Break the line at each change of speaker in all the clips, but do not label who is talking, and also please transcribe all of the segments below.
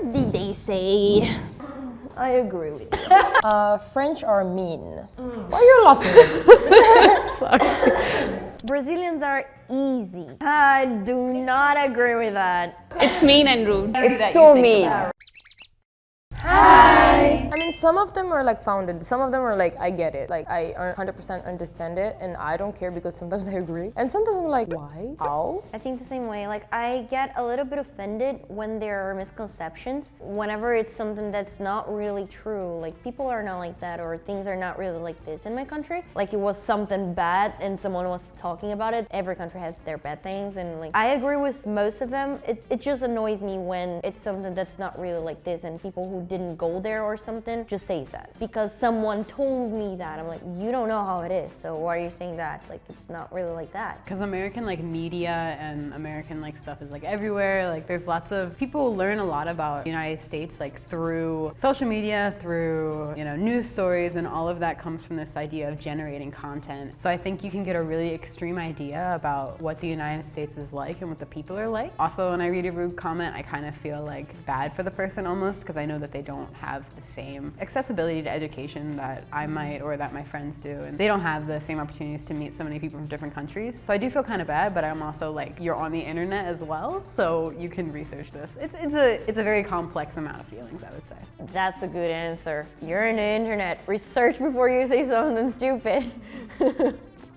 What did they say? I agree with you. French are mean. Why are you laughing? Sorry. Brazilians are easy. I do not agree with that.
It's mean and rude.
It's so mean.
Hi. I mean, some of them are like founded. Some of them are like, I get it. Like, I 100% understand it, and I don't care because sometimes I agree. And sometimes I'm like, why? How?
I think the same way. Like, I get a little bit offended when there are misconceptions. Whenever it's something that's not really true, like people are not like that, or things are not really like this in my country. Like, it was something bad and someone was talking about it. Every country has their bad things, and like, I agree with most of them. It just annoys me when it's something that's not really like this, and people who didn't go there or something just says that because someone told me that. I'm like, you don't know how it is, so why are you saying that? Like, it's not really like that.
Because American like media and American like stuff is like everywhere. Like there's lots of people learn a lot about the United States like through social media, through news stories, and all of that comes from this idea of generating content. So I think you can get a really extreme idea about what the United States is like and what the people are like. Also, when I read a rude comment, I kind of feel like bad for the person almost, because I know that they don't have the same accessibility to education that I might or that my friends do, and they don't have the same opportunities to meet so many people from different countries. So I do feel kind of bad, but I'm also like, you're on the internet as well, so you can research this. It's a very complex amount of feelings, I would say.
That's a good answer. You're on the internet. Research before you say something stupid.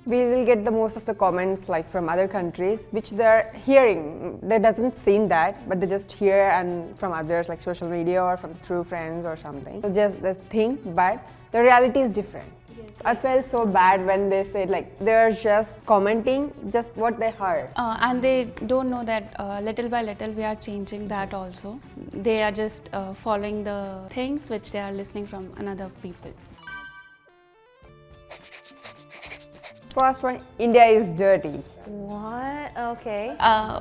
We will get the most of the comments like from other countries, which they're hearing. They doesn't seen that, but they just hear and from others like social media or from through friends or something. So just the thing, but the reality is different. Yes. I felt so bad when they said like they're just commenting just what they heard.
And they don't know that little by little we are changing that also. They are just following the things which they are listening from another people.
First one, India is dirty.
What? Okay.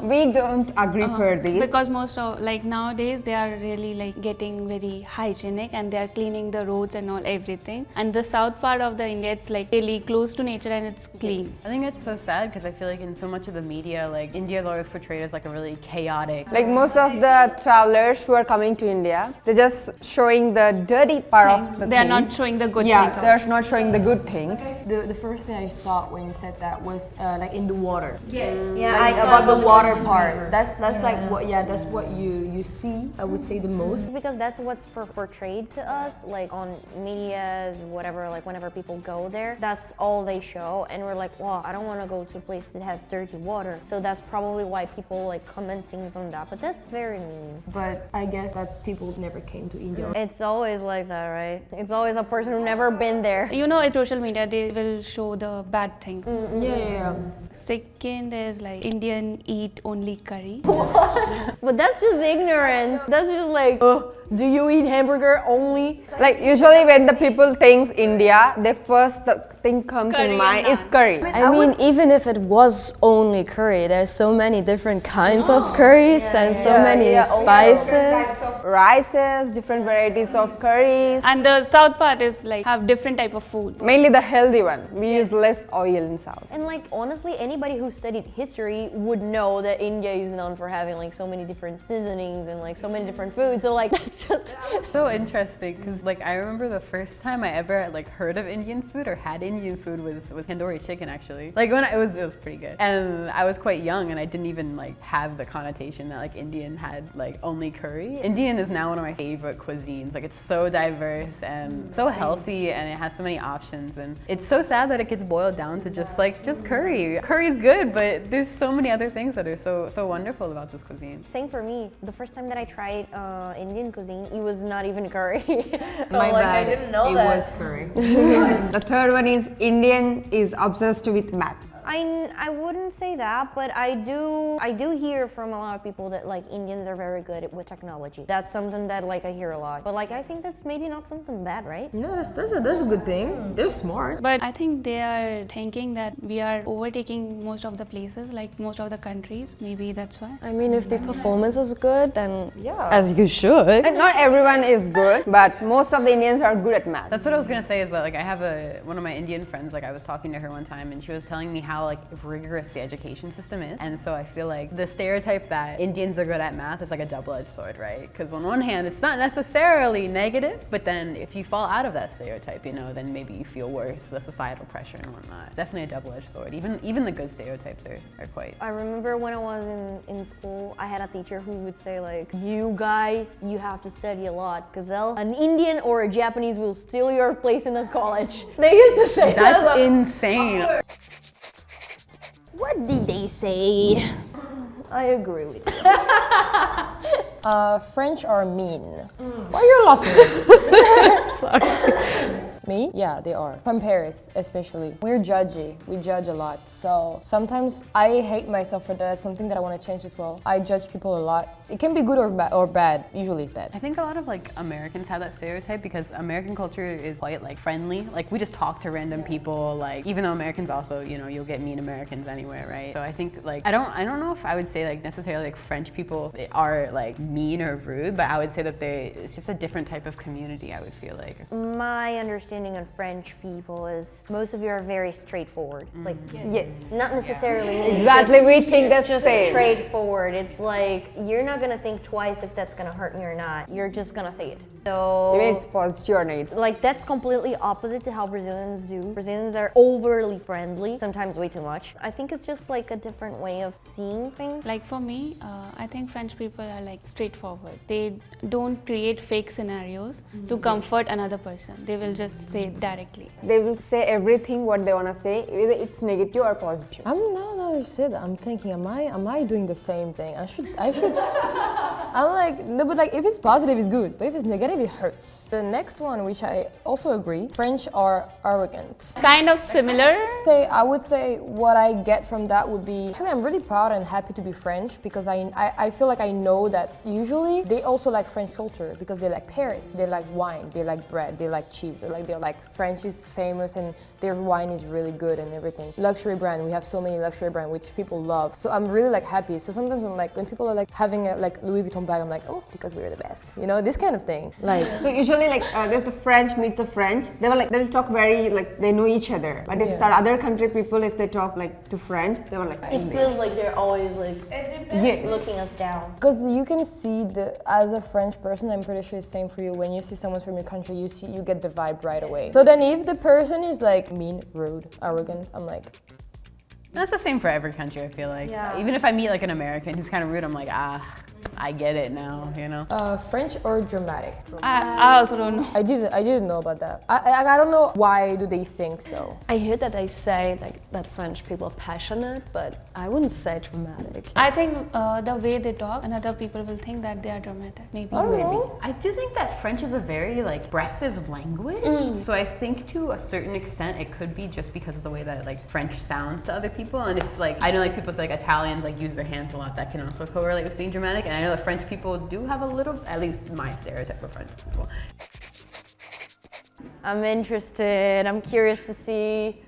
We don't agree for this.
Because most of like nowadays they are really like getting very hygienic and they are cleaning the roads and all everything. And the south part of the India, it's like really close to nature and it's clean.
I think it's so sad because I feel like in so much of the media, like India is always portrayed as like a really chaotic.
Like most of the travelers who are coming to India, they're just showing the dirty part of the
They are
things.
not showing the good
Yeah,
things.
they're not showing the good things.
The first thing I thought when you said that was like in the water.
Yes.
Yeah,
Like
I
about the
thought
water part. That's like what that's what you see. I would say the most.
because that's what's portrayed to us, like on medias, whatever. Like whenever people go there, that's all they show, and we're like, well, I don't want to go to a place that has dirty water. So that's probably why people like comment things on that. But that's very mean.
But I guess that's people who never came to India.
It's always like that, right? It's always a person who never been there.
You know, in social media they will show the bad thing.
Yeah.
Second is like Indian eat only curry.
But that's just ignorance. That's just like, do you eat hamburger only?
Like usually when the people thinks India, the first thing comes
Curry
in mind
and
is curry.
I mean, even if it was only curry, there's so many different kinds of curries and so many spices.
Rices, different varieties of curries.
And the south part is like have different type of food.
Mainly the healthy one. We use less oil in South.
And like honestly, anybody who studied history would know that India is known for having like so many different seasonings and like so many different foods. So like that's just
So interesting because like I remember the first time I ever like heard of Indian food or had Indian food was tandoori chicken actually. Like when it was pretty good, and I was quite young and I didn't even like have the connotation that like Indian had like only curry. Indian is now one of my favorite cuisines. Like it's so diverse and so healthy and it has so many options, and it's so sad that it gets boiled down to just curry. Curry's good, but there's so many other things that are so wonderful about this cuisine.
same for me. The first time that I tried Indian cuisine, it was not even curry. So,
My
like,
bad.
I didn't know
it
that.
was curry.
The third one is Indian is obsessed with math.
I wouldn't say that, but I do hear from a lot of people that like Indians are very good with technology. That's something that like I hear a lot. But like I think that's maybe not something bad, right?
No, that's a good thing. They're smart.
But I think they are thinking that we are overtaking most of the places, like most of the countries. Maybe that's why.
I mean, if the performance is good, then as you should.
And not everyone is good, but most of the Indians are good at math.
That's what I was gonna say is that like I have one of my Indian friends, like I was talking to her one time and she was telling me how how like rigorous the education system is. And so I feel like the stereotype that Indians are good at math is like a double-edged sword, right? Because on one hand, it's not necessarily negative, but then if you fall out of that stereotype, you know, then maybe you feel worse, the societal pressure and whatnot. Definitely a double-edged sword. Even the good stereotypes are quite.
I remember when I was in school, I had a teacher who would say like, you guys, you have to study a lot because an Indian or a Japanese will steal your place in the college. They used to say that.
That's insane.
What did they say? I agree with you. French are mean. Why are you laughing? Sorry. Me? Yeah, they are. From Paris, especially. We're judgy. We judge a lot. So sometimes I hate myself for that. It's something that I want to change as well. I judge people a lot. It can be good or bad. Usually it's bad.
I think a lot of like Americans have that stereotype because American culture is quite like friendly. Like we just talk to random people. Like even though Americans also, you know, you'll get mean Americans anywhere, right? So I think like I don't know if I would say like necessarily like French people are like mean or rude, but I would say that it's just a different type of community. I would feel like.
My understanding of French people is most of you are very straightforward. Like,
Yes.
not necessarily.
Exactly, we think that's
just
same.
straightforward. It's like you're not gonna think twice if that's gonna hurt me or not. You're just gonna say it. So
Even it's positive or negative.
like that's completely opposite to how Brazilians do. Brazilians are overly friendly, sometimes way too much. I think it's just like a different way of seeing things.
Like for me, I think French people are like straightforward. They don't create fake scenarios to comfort another person. They will just say it directly.
They will say everything what they want to say, whether it's negative or positive.
Now you said that, I'm thinking, am I doing the same thing? I should. I'm like, no, but like if it's positive, it's good. But if it's negative, it hurts. The next one, which I also agree, French are arrogant.
Kind of similar.
I would say what I get from that would be, actually I'm really proud and happy to be French because I feel like I know that usually they also like French culture because they like Paris, they like wine, they like bread, they like cheese, they're like French is famous and their wine is really good and everything. Luxury brand, we have so many luxury brand which people love. So I'm really like happy. So sometimes I'm like, when people are like having a like Louis Vuitton bag, I'm like, oh, because we're the best, you know, this kind of thing. Like
So usually like there's the French meets the French. They'll talk very like they know each other. But if it's other country people, if they talk like to French, they were like.
It feels like they're always like
Yes.
looking us down.
because you can see as a French person, I'm pretty sure it's same for you. When you see someone from your country, you get the vibe right away. So then if the person is like mean, rude, arrogant, I'm like,
That's the same for every country, I feel like.
Yeah.
Even if I meet like an American who's kind of rude, I'm like, I get it now, you know?
French or dramatic?
I also don't know.
I didn't know about that. I don't know why do they think so.
I hear that they say like that French people are passionate, but I wouldn't say dramatic.
I think the way they talk, and other people will think that they are dramatic. Maybe.
I do think that French is a very like expressive language. So I think to a certain extent it could be just because of the way that like French sounds to other people. And if like I know like people say like Italians like use their hands a lot, that can also correlate with being dramatic. And I know that French people do have a little, at least my stereotype of French people.
I'm interested. I'm curious to see.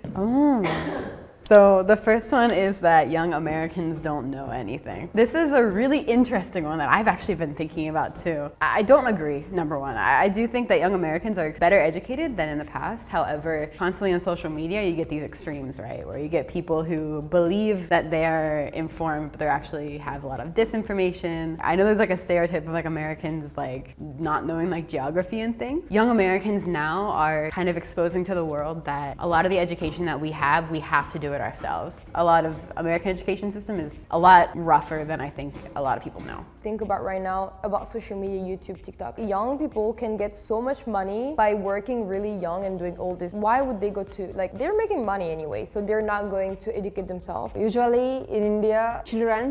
So the first one is that young Americans don't know anything. This is a really interesting one that I've actually been thinking about too. I don't agree, number one. I do think that young Americans are better educated than in the past. However, constantly on social media, you get these extremes, right? Where you get people who believe that they are informed, but they actually have a lot of disinformation. I know there's like a stereotype of like Americans like not knowing like geography and things. Young Americans now are kind of exposing to the world that a lot of the education that we have to do it ourselves. A lot of American education system is a lot rougher than I think a lot of people know.
Think about right now about social media, YouTube, TikTok. Young people can get so much money by working really young and doing all this. Why would they go to, like, they're making money anyway, so they're not going to educate themselves.
Usually in India,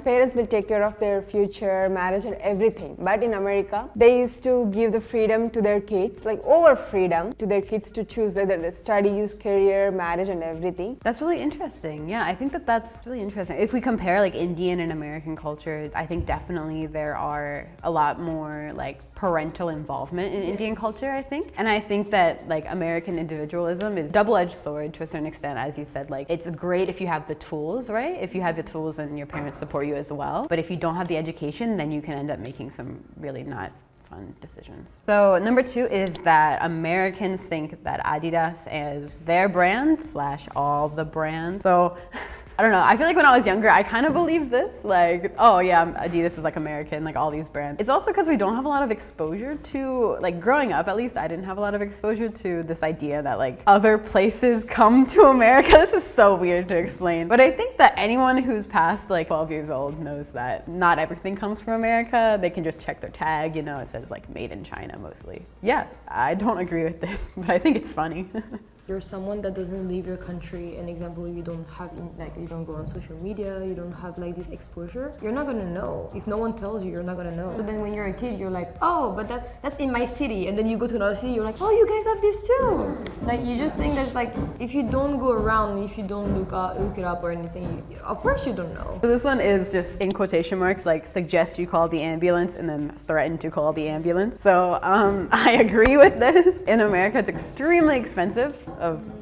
parents will take care of their future, marriage and everything. But in America, they used to give the freedom to their kids, like over freedom to their kids to choose their studies, career, marriage and everything.
That's really interesting. Yeah, I think that that's really interesting. If we compare like Indian and American culture, I think definitely there are a lot more like parental involvement in Indian culture, I think. And I think that like American individualism is a double-edged sword to a certain extent, as you said. Like it's great if you have the tools, right? If you have the tools and your parents support you as well. But if you don't have the education, then you can end up making some really not fun decisions. So number 2 is that Americans think that Adidas is their brand / all the brands. So I don't know, I feel like when I was younger, I kind of believed this, like, oh yeah, Adidas is like American, like all these brands. It's also because we don't have a lot of exposure to, like growing up at least, I didn't have a lot of exposure to this idea that like other places come to America. This is so weird to explain, but I think that anyone who's past like 12 years old knows that not everything comes from America. They can just check their tag, you know, it says like made in China mostly. Yeah, I don't agree with this, but I think it's funny.
You're someone that doesn't leave your country, and example, you don't have like you don't go on social media, you don't have like this exposure, you're not gonna know. If no one tells you, you're not gonna know. But then when you're a kid, you're like, oh, but that's in my city, and then you go to another city, you're like, oh, you guys have this too. Like you just think that's like if you don't go around, if you don't look it up or anything, of course you don't know.
So this one is just in quotation marks, like suggest you call the ambulance and then threaten to call the ambulance. So I agree with this. In America, it's extremely expensive.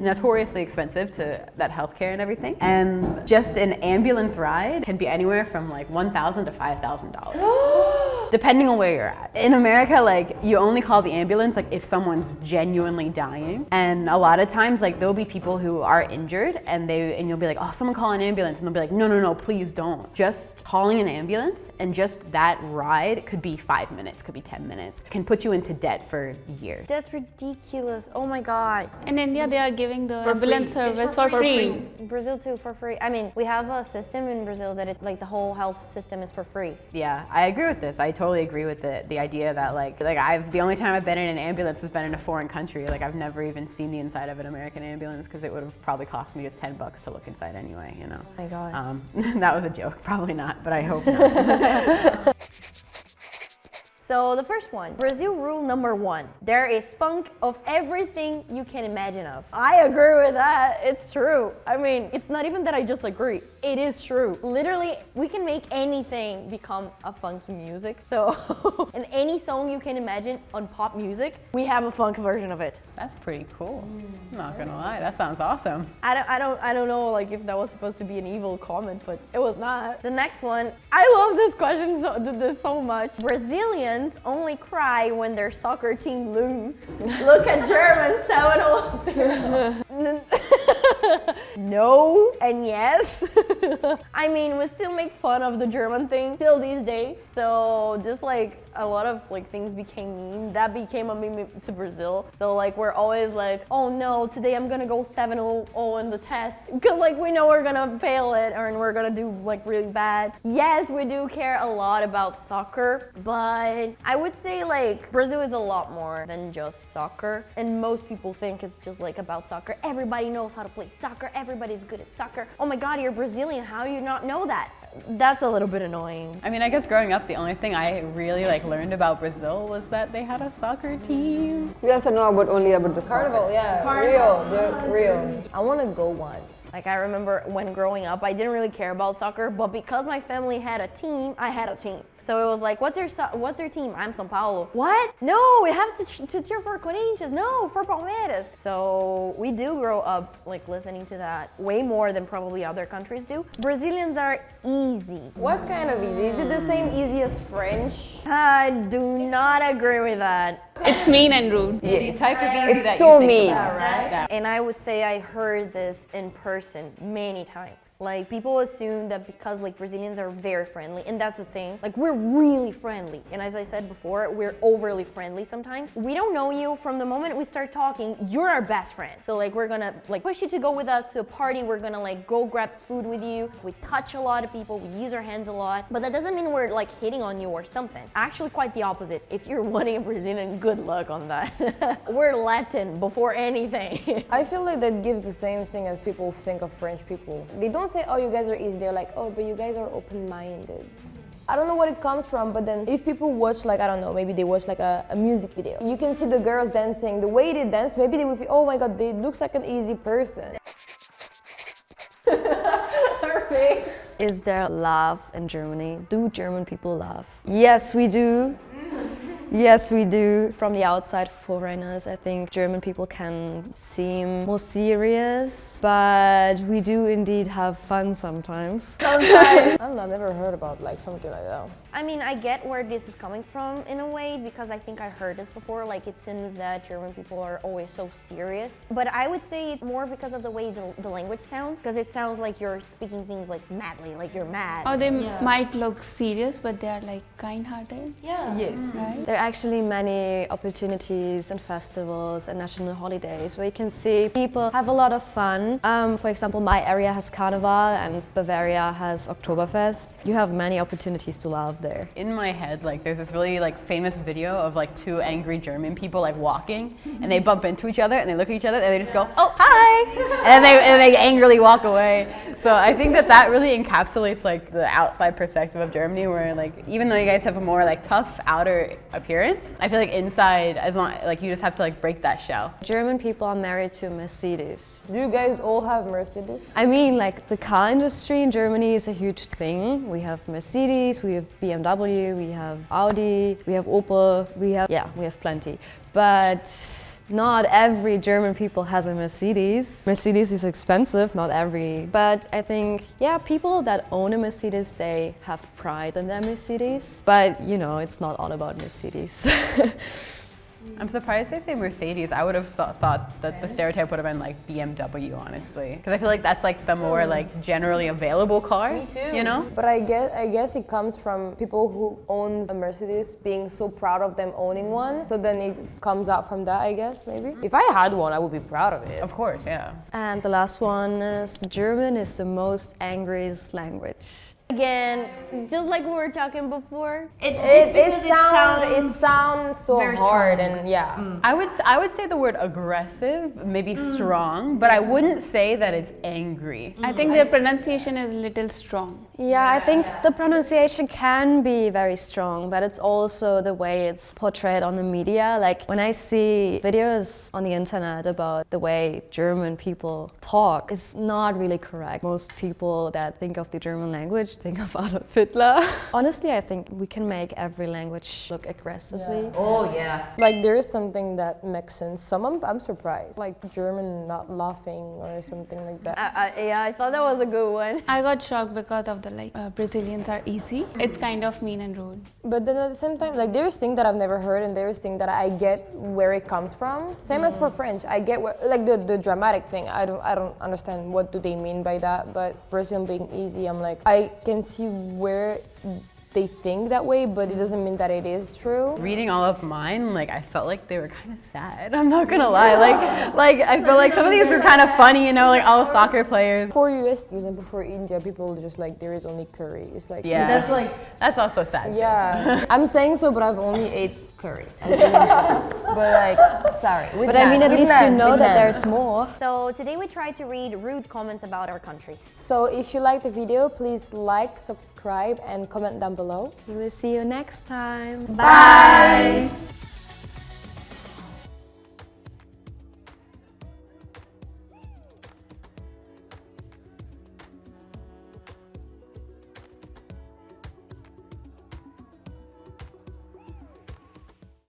Notoriously expensive to that healthcare and everything, and just an ambulance ride can be anywhere from like $1,000 to $5,000 depending on where you're at. In America, like you only call the ambulance like if someone's genuinely dying, and a lot of times like there'll be people who are injured and you'll be like, oh, someone call an ambulance, and they'll be like, no, please don't. Just calling an ambulance and just that ride could be 5 minutes, could be 10 minutes, can put you into debt for years.
That's ridiculous. Oh my God.
In India, they are giving the ambulance service for free.
Brazil too, for free. I mean, we have a system in Brazil that it's like the whole health system is for free.
Yeah, I agree with this. I totally agree with the idea that like the only time I've been in an ambulance has been in a foreign country. Like I've never even seen the inside of an American ambulance because it would have probably cost me just $10 to look inside anyway, you know.
Oh my God.
That was a joke, probably not, but I hope not.
So the first one, Brazil rule number 1. There is funk of everything you can imagine of. I agree with that. It's true. I mean, it's not even that I just agree. It is true. Literally, we can make anything become a funky music. So, in any song you can imagine on pop music, we have a funk version of it.
That's pretty cool. I'm not gonna lie, that sounds awesome.
I don't know like if that was supposed to be an evil comment, but it was not. The next one, I love this question so much. Brazilians only cry when their soccer team lose. Look at German 7-0. No and yes. I mean, we still make fun of the German thing till these days. So just like a lot of like things became meme. That became a meme to Brazil. So like we're always like, oh no, today I'm gonna go 7-0 in the test because like we know we're gonna fail it or we're gonna do like really bad. Yes, we do care a lot about soccer, but I would say like Brazil is a lot more than just soccer, and most people think it's just like about soccer. Everybody knows how to play soccer. Everybody's good at soccer. Oh my God, you're Brazilian. How do you not know that? That's a little bit annoying.
I mean, I guess growing up, the only thing I really like learned about Brazil was that they had a soccer team.
We also know only about the
Carnival, yeah, real. I want to go once.
Like I remember when growing up, I didn't really care about soccer, but because my family had a team, I had a team. So it was like, what's your team? I'm São Paulo. What? No, we have to cheer for Corinthians. No, for Palmeiras. So we do grow up like listening to that way more than probably other countries do. Brazilians are easy.
What kind of easy? Is it the same easy as French?
I do not agree with that.
It's mean and rude.
The type of easy
It's
that
so
you think
mean.
about, right? Yeah.
And I would say I heard this in person many times. Like people assume that because like Brazilians are very friendly, and that's the thing. Like we're really friendly. And as I said before, we're overly friendly sometimes. We don't know you from the moment we start talking, you're our best friend. So like we're gonna like push you to go with us to a party, we're gonna like go grab food with you. We touch a lot of people, we use our hands a lot. But that doesn't mean we're like hitting on you or something. Actually quite the opposite. If you're wanting a Brazilian, good luck on that. We're Latin before anything.
I feel like that gives the same thing as people think of French people. They don't say, oh, you guys are easy. They're like, oh, but you guys are open-minded. I don't know what it comes from, but then if people watch like, I don't know, maybe they watch like a music video. You can see the girls dancing, the way they dance, maybe they will feel, oh my God, they looks like an easy person.
Her face.
Is there love in Germany? Do German people love? Yes, we do. Yes, we do. From the outside foreigners, I think German people can seem more serious, but we do indeed have fun sometimes.
I don't know, I've never heard about like something like that.
I mean, I get where this is coming from in a way, because I think I heard this before. Like, it seems that German people are always so serious. But I would say it's more because of the way the language sounds, because it sounds like you're speaking things like madly, like you're mad.
Or they might look serious, but they are like kind-hearted.
Yeah.
Yes.
Right?
There are actually many opportunities and festivals and national holidays where you can see people have a lot of fun. For example, my area has Carnival and Bavaria has Oktoberfest. You have many opportunities to love there.
In my head, like there's this really like famous video of like two angry German people like walking, and they bump into each other and they look at each other and they just go, "Oh, hi," and they angrily walk away. So I think that really encapsulates like the outside perspective of Germany, where like even though you guys have a more like tough outer appearance, I feel like inside, as long like you just have to like break that shell.
German people are married to Mercedes.
Do you guys all have Mercedes?
I mean, like the car industry in Germany is a huge thing. We have Mercedes, we have BMW, we have Audi, we have Opel, we have plenty. But not every German people has a Mercedes. Mercedes is expensive, not every. But I think, yeah, people that own a Mercedes, they have pride in their Mercedes. But, you know, it's not all about Mercedes.
I'm surprised they say Mercedes. I would have thought that the stereotype would have been like BMW, honestly, because I feel like that's like the more like generally available car. Me too. You know.
But I guess it comes from people who owns a Mercedes being so proud of them owning one. So then it comes out from that, I guess, maybe. If I had one, I would be proud of it.
Of course, yeah.
And the last one is German is the most angriest language.
Again, just like we were talking before,
It sounds so hard and yeah.
I would say the word aggressive, maybe strong, but I wouldn't say that it's angry.
I think their pronunciation is little strong.
Yeah, I think the pronunciation can be very strong, but it's also the way it's portrayed on the media. Like when I see videos on the internet about the way German people talk, it's not really correct. Most people that think of the German language think of Adolf Hitler. Honestly, I think we can make every language look aggressively.
Oh yeah.
Like there is something that makes sense. I'm surprised. Like German not laughing or something like that.
I thought that was a good one.
I got shocked because of the Brazilians are easy. It's kind of mean and rude.
But then at the same time, like there's things that I've never heard and there's things that I get where it comes from. Same as for French, I get where, like the dramatic thing. I don't understand what do they mean by that. But Brazilian being easy, I'm like I can see where they think that way, but it doesn't mean that it is true.
Reading all of mine, like I felt like they were kind of sad. I'm not gonna lie. Like I feel like some of these were kind of funny, you know, like all soccer players.
For US and before India, people just like there is only curry. It's like
Yeah. That's also sad. Too.
Yeah. I'm saying so, but I've only ate curry. But like, sorry.
But I mean, at least you know that there's more.
So today we try to read rude comments about our countries.
So if you like the video, please like, subscribe, and comment down below.
We will see you next time.
Bye.